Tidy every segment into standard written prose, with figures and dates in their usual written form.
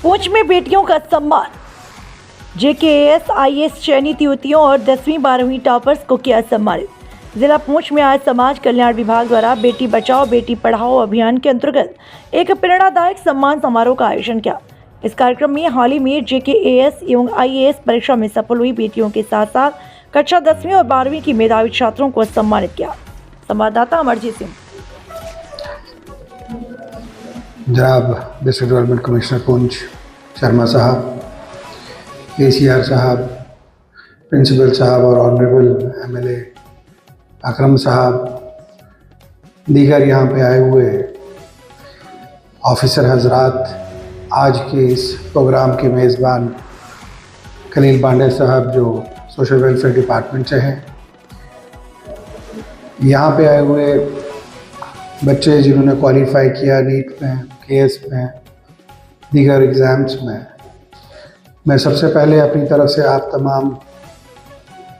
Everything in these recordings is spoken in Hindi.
पुंछ में बेटियों का सम्मान। JKAS IAS चयनित युवतियों और 10वीं 12वीं टॉपर्स को किया सम्मानित। जिला पुंछ में आज समाज कल्याण विभाग द्वारा बेटी बचाओ बेटी पढ़ाओ अभियान के अंतर्गत एक प्रेरणादायक सम्मान समारोह का आयोजन किया। इस कार्यक्रम में हाल ही में JKAS एवं IAS परीक्षा में सफल हुई बेटियों के साथ साथ कक्षा 10वीं और 12वीं की मेधावी छात्रों को सम्मानित किया। संवाददाता अमरजीत सिंह। जनाब district development commissioner Poonch Sharma साहब, ACR साहब, प्रिंसिपल साहब और ऑनरेबल MLA अकरम साहब, दीगर यहाँ पे आए हुए ऑफिसर हजरात, आज के इस प्रोग्राम के मेज़बान खलील पांडे साहब जो सोशल वेलफेयर डिपार्टमेंट से हैं, यहाँ पे आए हुए बच्चे जिन्होंने क्वालिफाई किया नीट में, KS में, दीगर एग्ज़ाम्स में, मैं सबसे पहले अपनी तरफ से आप तमाम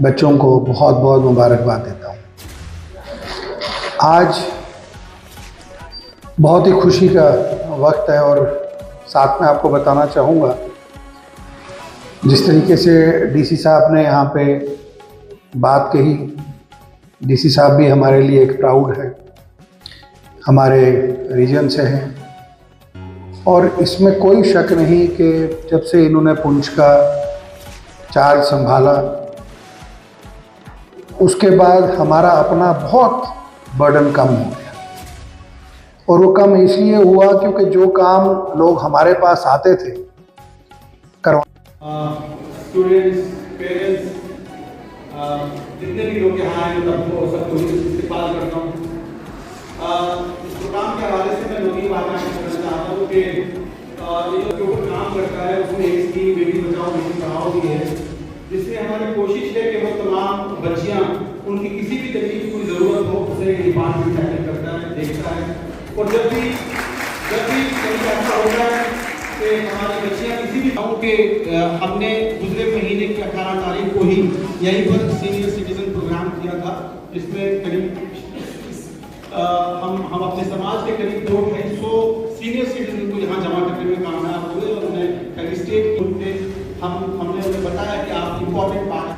बच्चों को बहुत बहुत मुबारकबाद देता हूँ। आज बहुत ही खुशी का वक्त है और साथ में आपको बताना चाहूँगा, जिस तरीके से DC साहब ने यहाँ पे बात कही, DC साहब भी हमारे लिए एक प्राउड है, हमारे रीजन से हैं और इसमें कोई शक नहीं कि जब से इन्होंने पुंछ का चार्ज संभाला उसके बाद हमारा अपना बहुत बर्डन कम हो गया। और वो कम इसलिए हुआ क्योंकि जो काम लोग हमारे पास आते थे स्टूडेंट्स, पेरेंट्स, जितने भी लोग यहाँ आए सबको इस्तेमाल करता हूँ। इस प्रोग्राम के हवाले से मैं लोगों बातें करना चाहता हूँ कि ये जो काम करता है उसमें एक स्कीम बेटी बचाओ बेटी पढ़ाओ भी है, जिसमें हमारी कोशिश है कि वो तमाम बच्चियाँ उनकी किसी भी तरीके की कोई ज़रूरत हो उसे डिपार्टमेंट टैकल करता है, देखता है। और जब भी ऐसा होता है कि हमारी बच्चियाँ किसी भी गाँव के हमने गुजरे महीने की 18 तारीख को ही यहीं पर सीनियर सिटीजन प्रोग्राम किया था, जिसमें करीब हम अपने समाज के करीब 200-250 सीनियर सिटीजन को यहाँ जमा करने में कामयाब हुए और उन्हें कई स्टेट के हमने उन्हें बताया कि आप इम्पोर्टेंट पार्ट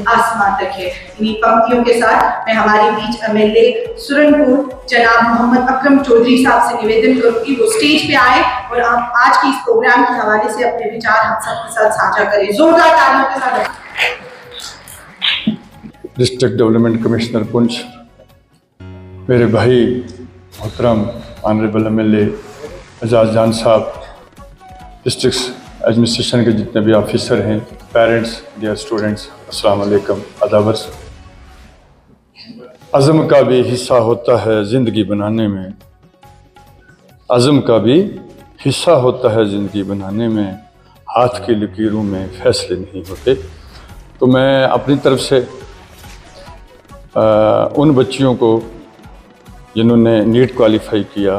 आसमान तक है। इन्हीं पंक्तियों के साथ मैं हमारे बीच MLA सुरनपुर जनाब मोहम्मद अकरम चौधरी साहब से निवेदन करूंगी वो स्टेज पे आए और आप आज की इस प्रोग्राम के हवाले से अपने विचार हम सबके साथ साझा करें। जोरदार तालियों के साथ। डिस्ट्रिक्ट डेवलपमेंट कमिश्नर पुंछ, मेरे भाई मोहतरम ऑनरेबल MLA एजाज जान साहब, डिस्ट्रिक्ट एडमिनिस्ट्रेशन के जितने भी ऑफिसर हैं, पेरेंट्स, डियर स्टूडेंट्स, अस्सलाम वालेकुम, अदावर्स। अज़म का भी हिस्सा होता है ज़िंदगी बनाने में, अज़म का भी हिस्सा होता है ज़िंदगी बनाने में, हाथ की लकीरों में फैसले नहीं होते। तो मैं अपनी तरफ से उन बच्चियों को जिन्होंने नीट क्वालिफाई किया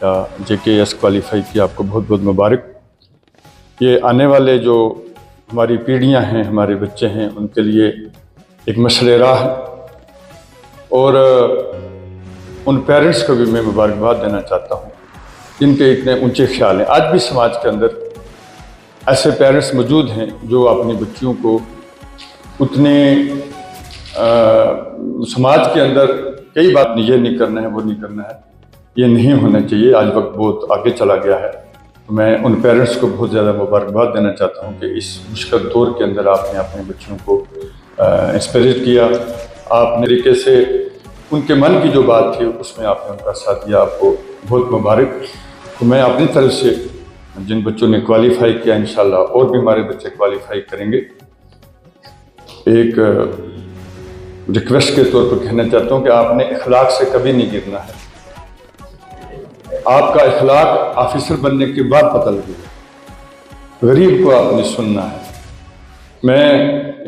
या JKAS क्वालिफाई किया, आपको बहुत बहुत मुबारक। ये आने वाले जो हमारी पीढ़ियां हैं, हमारे बच्चे हैं, उनके लिए एक मसले राह है। और उन पेरेंट्स को भी मैं मुबारकबाद देना चाहता हूँ जिनके इतने ऊंचे ख्याल हैं। आज भी समाज के अंदर ऐसे पेरेंट्स मौजूद हैं जो अपनी बच्चियों को उतने समाज के अंदर कई बात नहीं, ये नहीं करना है, वो नहीं करना है, ये नहीं होना चाहिए। आज वक्त बहुत आगे चला गया है। तो मैं उन पेरेंट्स को बहुत ज़्यादा मुबारकबाद देना चाहता हूँ कि इस मुश्किल दौर के अंदर आपने अपने बच्चों को इंस्पिरेट किया, आपने तरीके से उनके मन की जो बात थी उसमें आपने उनका साथ दिया, आपको बहुत मुबारक। तो मैं अपनी तरफ से जिन बच्चों ने क्वालिफाई किया, इंशाल्लाह और भी हमारे बच्चे क्वालिफाई करेंगे। एक रिक्वेस्ट के तौर पर कहना चाहता हूँ कि आपने इखलाक से कभी नहीं गिरना है। आपका इखलाक ऑफिसर बनने के बाद पता लगेगा। गरीब को आपने सुनना है। मैं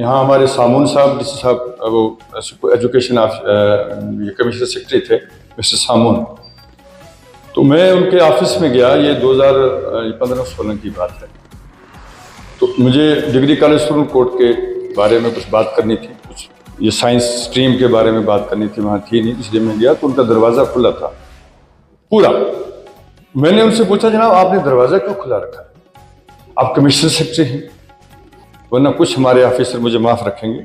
यहाँ हमारे सामून साहब, DC साहब, वो एजुकेशन कमिश्नर सेक्रेटरी थे, मिस्टर सामून, तो मैं उनके ऑफिस में गया। ये 2015-16 की बात है। तो मुझे डिग्री कॉलेज सुरनकोट के बारे में कुछ बात करनी थी, कुछ ये साइंस स्ट्रीम के बारे में बात करनी थी, वहाँ थी नहीं, इसलिए मैं गया तो उनका दरवाज़ा खुला था पूरा। मैंने उनसे पूछा, जनाब आपने दरवाज़ा क्यों खुला रखा है? आप कमिश्नरशिप से हैं, वरना कुछ हमारे ऑफिसर मुझे माफ़ रखेंगे,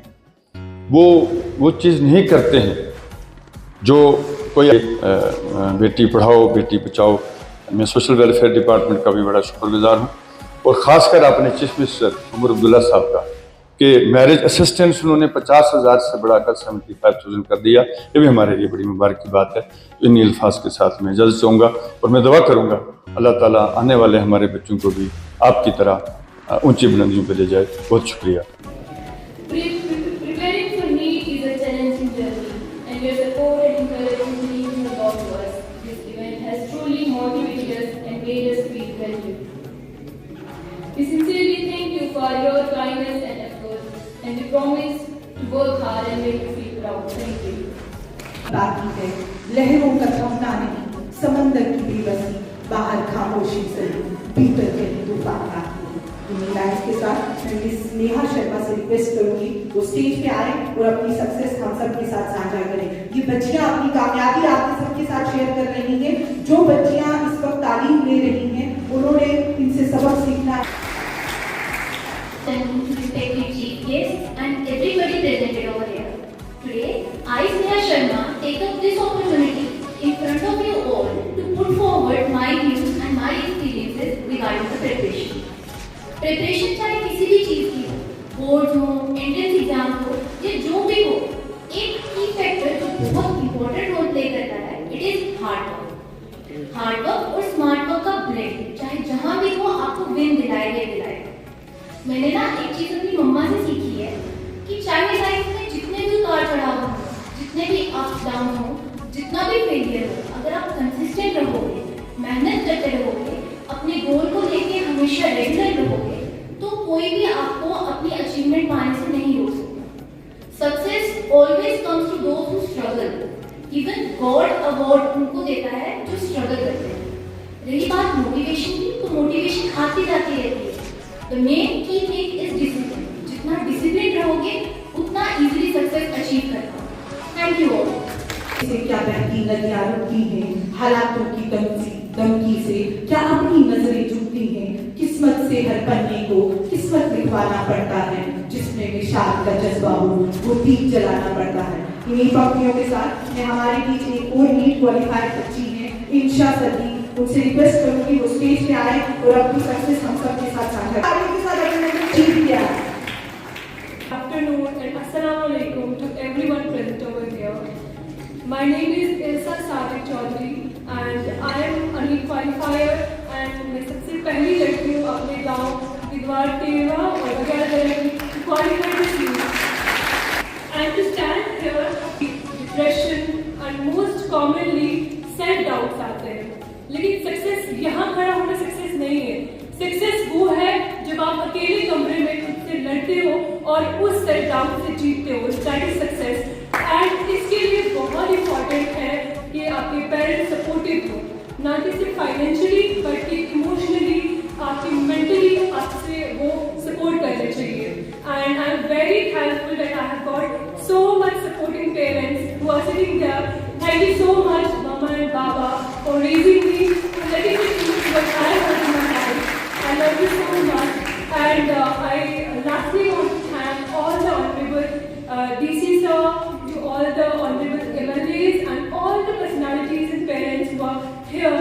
वो चीज़ नहीं करते हैं जो कोई बेटी पढ़ाओ बेटी बचाओ। मैं सोशल वेलफेयर डिपार्टमेंट का भी बड़ा शुक्रगुजार हूँ, और ख़ासकर अपने चीफ मिनिस्टर उमर अब्दुल्ला साहब का कि मैरिज असिस्टेंस उन्होंने 50,000 से बढ़ाकर 75,000 कर दिया। ये भी हमारे लिए बड़ी मुबारक की बात है। इन्हीं अल्फाज के साथ मैं इजाज़त चाहूँगा और मैं दुआ करूँगा अल्लाह ताला आने वाले हमारे बच्चों को भी आपकी तरह ऊंची बुलंदियों पर ले जाए। बहुत शुक्रिया। Preparing for NEET is a challenging journey, and your support and encouragement means a lot to us. This event has truly motivated us and made us feel valued. We sincerely thank you for your kindness and efforts, and we promise to work hard and make you feel proud. Thank you. बाकी है लहरों का थमना नहीं, समंदर की बेबसी, बाहर खामोशी से भीतर कहीं तूफान आती है। इन लाइन्स के साथ मैं मिस नेहा शर्मा से रिक्वेस्ट करूंगी वो स्टेज पे आए और अपनी सक्सेस हम सब के साथ साझा करें। ये बच्चियां अपनी कामयाबी आप सबके साथ शेयर कर रही हैं। जो बच्चियां इस वक्त तालीम ले रही हैं उन्होंने इनसे सबक सीखना है। Respected chief guests and everybody presented over here. Today, I, Sneha Sharma, take up this opportunity in front of you all to put forward my views and my experiences regarding the preparation. Preparation चाहे किसी भी चीज की हो, बोर्ड हो, एंट्रेंस एग्जाम हो या जो भी हो, एक की फैक्टर जो बहुत इंपॉर्टेंट रोल प्ले करता है, it is hard work. Hard work और स्मार्ट वर्क का ब्लेंड, चाहे जहां भी हो आपको विन दिलाएगा ही दिलाएगा। मैंने ना एक चीज अपनी मम्मा से सीखी है कि चाहे लाइफ में जितने भी उतार चढ़ाव हो, जितने भी अप्स डाउन हो, जितना भी फेलियर हो, अगर आप कंसिस्टेंट रहोगे, मेहनत करते रहोगे, अपने गोल को लेके हमेशा रेगुलर रहोगे, तो कोई भी आपको अपनी अचीवमेंट पाने से नहीं रोक सकता। Success always comes to those who struggle. Even God award उनको देता है जो स्ट्रगल करते हैं। रही बात मोटिवेशन की, तो मोटिवेशन आती जाती रहती है। The main key thing is discipline. जितना डिसिप्लिन रहोगे उतना इजीली सक्सेस अचीव कर पाओगे। Thank you all. इसे क्या बहती नदियां रुकती हैं हालातों की धमकी से, क्या अपनी नजरें झुकती हैं किस्मत से, हर पन्ने को किस्मत लिखवाना पड़ता है, जिसमें विशाल का जज्बा हो वो दीप जलाना पड़ता है। इन्हीं पंक्तियों के साथ मैं हमारे बीच एक और नीट क्वालिफाइड बच्ची है इंशा सदी, उनसे रिक्वेस्ट करूंगी वो स्टेज पे आए और अपनी सक्सेस हम सब के साथ साझा करें। Afternoon and Assalamu alaikum to everyone present over here. My name is Ilsa Sadiq Chaudhary and I am a NEET qualifier and मैं सबसे पहली लड़की हूँ अपने गांव दिद्वार तेवा और वगैरह तरह qualify this NEET. And to stand here, depression and most commonly self doubts आते हैं, लेकिन सक्सेस यहाँ खड़ा होना सक्सेस नहीं है। सक्सेस वो है जब आप अकेले कमरे में खुद से लड़ते हो और उस सेल्फ डाउट से जीतते हो। That is success. एंड इसके लिए बहुत इंपॉर्टेंट है कि आपके पेरेंट्स सपोर्टिव हो, ना कि सिर्फ फाइनेंशियली बल्कि इमोशनली, आपकी मेंटली आपसे वो सपोर्ट करने चाहिए। And I am very thankful that I have got so much supporting parents who are sitting there. Thank you so much मम्मा एंड बाबा for raising me, letting me do what I want in my life. I love you so much. And I lastly want to thank all the honorable DC sir, to all the honorable MLAs and all the personalities and parents who are here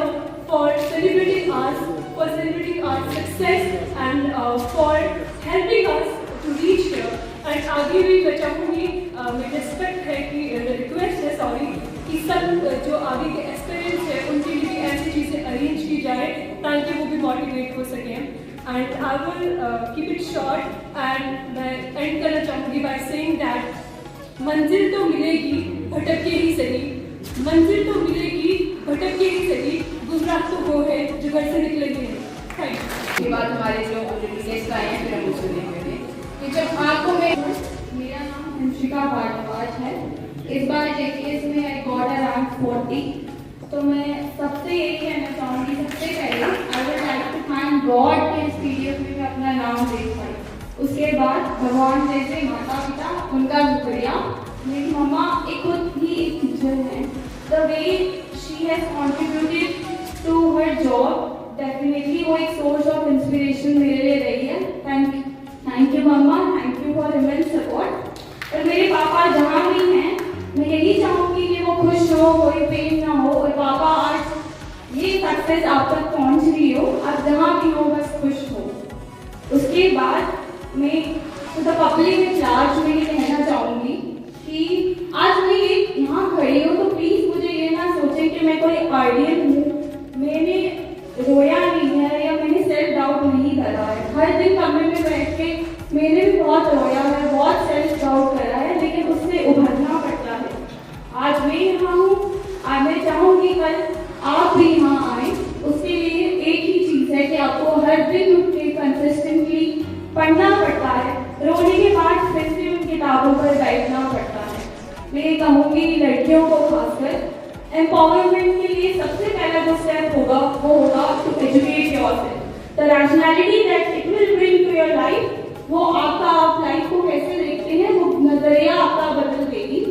for celebrating us, for celebrating our success and for helping us to reach here. And आगे भी मैं चाहूँगी, मैं रिस्पेक्ट है कि रिक्वेस्ट है सॉरी कि सब जो आगे के एस्पिरेंट्स है उनके लिए भी ऐसी चीज़ें अरेंज की जाए ताकि वो भी मोटिवेट हो सकें। And I will keep it short and मैं एंड करना चाहूँगी बाय सेइंग दैट मंजिल तो मिलेगी भटक के ही सही, मंजिल तो मिलेगी भटक के ही सही, गुमराह तो वो है जो घर से निकलेंगे। Thank you. उसके बाद हमारे जो गेस्ट आए हैं फिर हम उसको देखेंगे कि जब आंखों में। मेरा नाम हंसिका भारद्वाज है। इस बार जेकेएस में आई गॉट अ रैंक 40। तो मैं सबसे यही कहना चाहूँगी, सबसे पहले I would like to thank God के इस पीरियड में मैं अपना नाम देख पाई। उसके बाद भगवान जैसे माता पिता उनका शुक्रिया। मेरी मम्मा एक खुद ही एक टीचर है। The way she has contributed to her job, definitely वो एक सोर्स ऑफ इंस्पिरेशन मेरे लिए सक्सेस आप तक पहुंच रही हो, आप जहाँ भी हो बस खुश हो। उसके बाद मैं द पब्लिक में चार्ज में ये कहना चाहूँगी कि आज मैं यहाँ खड़ी हूँ तो प्लीज़ मुझे ये ना सोचें कि मैं कोई आइडियल हूँ। मैंने रोया नहीं है या मैंने सेल्फ डाउट नहीं करा है। हर दिन कमरे में बैठ के मैंने भी बहुत रोया है, बहुत सेल्फ डाउट करा है, लेकिन उससे उभरना पड़ता है। आज मैं यहाँ हूँ, आज मैं चाहूँगी कल आप भी यहाँ आए। उसके लिए एक ही चीज़ है कि आपको हर दिन उठ के कंसिस्टेंटली पढ़ना पड़ता है। रोने के बाद फिर से उन किताबों पर बैठना पड़ता है। मैं ये कहूँगी लड़कियों को खासकर एम्पावरमेंट के लिए सबसे पहला जो स्टेप होगा वो होगा to educate yourself. The rationality that it will bring to your life, वो आपका आप लाइफ को कैसे देखते हैं वो नजरिया आपका बदल देगी।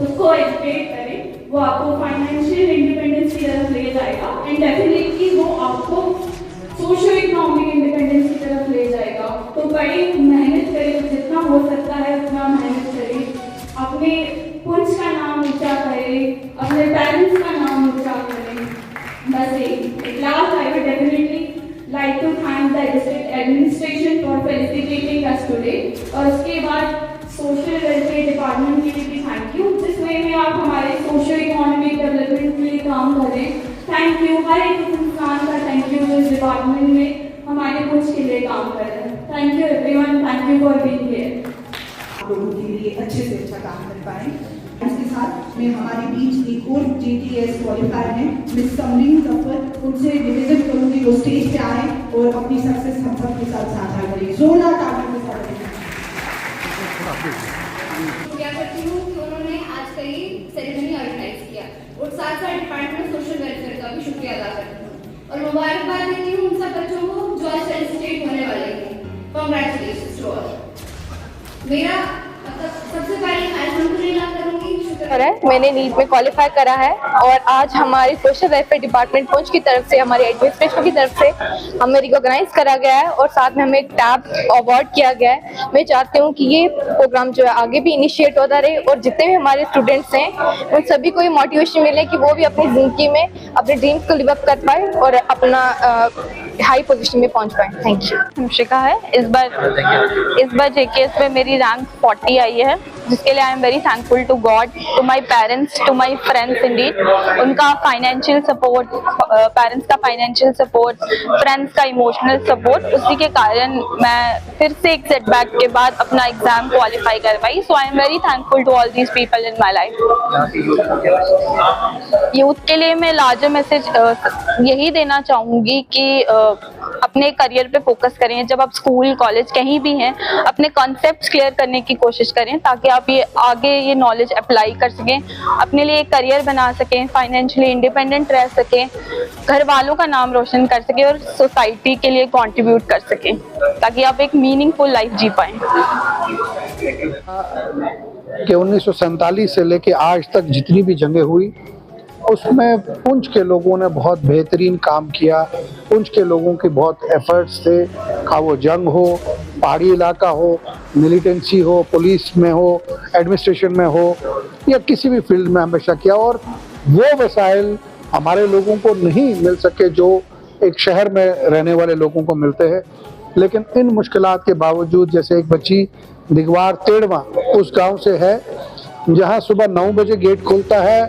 उसको एजुकेट करें, वो आपको फाइनेंशियल इंडिपेंडेंस की तरफ ले जाएगा एंड डेफिनेटली वो आपको सोशो इकोनॉमिक इंडिपेंडेंस की तरफ ले जाएगा। तो पढ़ें, मेहनत करें, जितना हो सकता है उतना मेहनत करें, अपने पुंछ का नाम ऊंचा करें, अपने पेरेंट्स का नाम ऊंचा करें। बस एक last I would definitely like to thank the district administration for felicitating us today, और उसके बाद सोशल वेलफेयर डिपार्टमेंट के लिए भी थैंक यू, जिस वे में आप हमारे सोशो इकोनॉमिक डेवलपमेंट के लिए काम करें। थैंक यू हर एक इंसान का, थैंक यू जो इस डिपार्टमेंट में हमारे कुछ के लिए काम कर रहे हैं। Thank you everyone, thank you for being here. आप लोगों के लिए अच्छे से अच्छा काम कर पाए। इसके साथ मैं हमारे बीच एक और GTS क्वालिफायर हैं मिस समरीन जफर, उनसे निवेदन करूंगी वो स्टेज पे आए और अपनी सक्सेस हम सब के साथ साझा करें। जोरदार तालियों के साथ शुक्रिया करती हूँ कि उन्होंने आज का ये सेरेमनी ऑर्गेनाइज किया, और साथ साथ डिपार्टमेंट सोशल वेलफेयर का भी शुक्रिया अदा करती हूँ और मुबारकबाद देती हूँ उन सब बच्चों को जो आज फेलिसिटेट होने वाले हैं। Congratulations to all. मेरा सबसे पहले अल्हम्दुलिल्लाह करूँगी, मैंने नीट में क्वालिफाई करा है, और आज हमारी सोशल वेलफेयर डिपार्टमेंट पुंछ की तरफ से, हमारी एडमिनिस्ट्रेशन की तरफ से हमें रिकॉग्नाइज करा गया है और साथ में हमें एक टैब अवार्ड किया गया है। मैं चाहती हूँ कि ये प्रोग्राम जो है आगे भी इनिशिएट होता रहे और जितने भी हमारे स्टूडेंट्स हैं उन सभी को ये मोटिवेशन मिले कि वो भी अपनी जिंदगी में अपने ड्रीम्स को लिव अप कर पाए और अपना हाई पोजीशन में पहुंच पाए। Thank you. मुशिका है। इस बार JKS में मेरी रैंक 40 आई है, जिसके लिए I am very thankful to God, to my parents, to my friends indeed. उनका फाइनेंशियल सपोर्ट, पेरेंट्स का फाइनेंशियल सपोर्ट, फ्रेंड्स का इमोशनल सपोर्ट, उसी के कारण मैं फिर से एक सेटबैक के बाद अपना एग्जाम क्वालिफाई कर पाई। So I am very thankful to all these people in my life. Youth के लिए मैं लार्जर मैसेज यही देना चाहूँगी कि अपने करियर पे फोकस करें। जब आप स्कूल कॉलेज कहीं भी हैं, अपने कॉन्सेप्ट्स क्लियर करने की कोशिश करें ताकि आप ये आगे ये नॉलेज अप्लाई कर सकें, अपने लिए एक करियर बना सकें, फाइनेंशियली इंडिपेंडेंट रह सकें, घर वालों का नाम रोशन कर सकें और सोसाइटी के लिए कंट्रीब्यूट कर सकें, ताकि आप एक मीनिंगफुल लाइफ जी पाएं। कि 1947 से लेके आज तक जितनी भी जंगें हुई उसमें पुंछ के लोगों ने बहुत बेहतरीन काम किया। पुंछ के लोगों के बहुत एफर्ट्स थे, खा वो जंग हो, पहाड़ी इलाका हो, मिलिटेंसी हो, पुलिस में हो, एडमिनिस्ट्रेशन में हो या किसी भी फील्ड में हमेशा किया। और वो वसाइल हमारे लोगों को नहीं मिल सके जो एक शहर में रहने वाले लोगों को मिलते हैं। लेकिन इन मुश्किलात के बावजूद, जैसे एक बच्ची दिगवार तेड़वा उस गांव से है जहां सुबह 9 बजे गेट खुलता है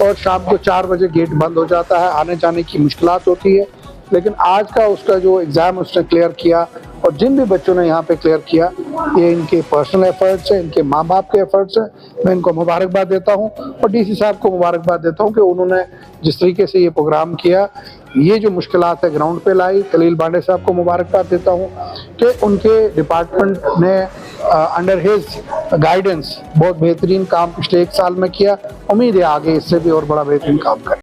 और शाम को 4 बजे गेट बंद हो जाता है, आने जाने की मुश्किलात होती है। लेकिन आज का उसका जो एग्ज़ाम उसने क्लियर किया और जिन भी बच्चों ने यहाँ पे क्लियर किया, ये इनके पर्सनल एफर्ट्स हैं, इनके माँ बाप के एफर्ट्स हैं। मैं इनको मुबारकबाद देता हूँ और DC साहब को मुबारकबाद देता हूँ कि उन्होंने जिस तरीके से ये प्रोग्राम किया, ये जो मुश्किलात है ग्राउंड पे लाई। खलील बांडे साहब को मुबारकबाद देता हूँ कि उनके डिपार्टमेंट ने अंडर हिज गाइडेंस बहुत बेहतरीन काम पिछले 1 साल में किया। उम्मीद है आगे इससे भी और बड़ा बेहतरीन काम करें।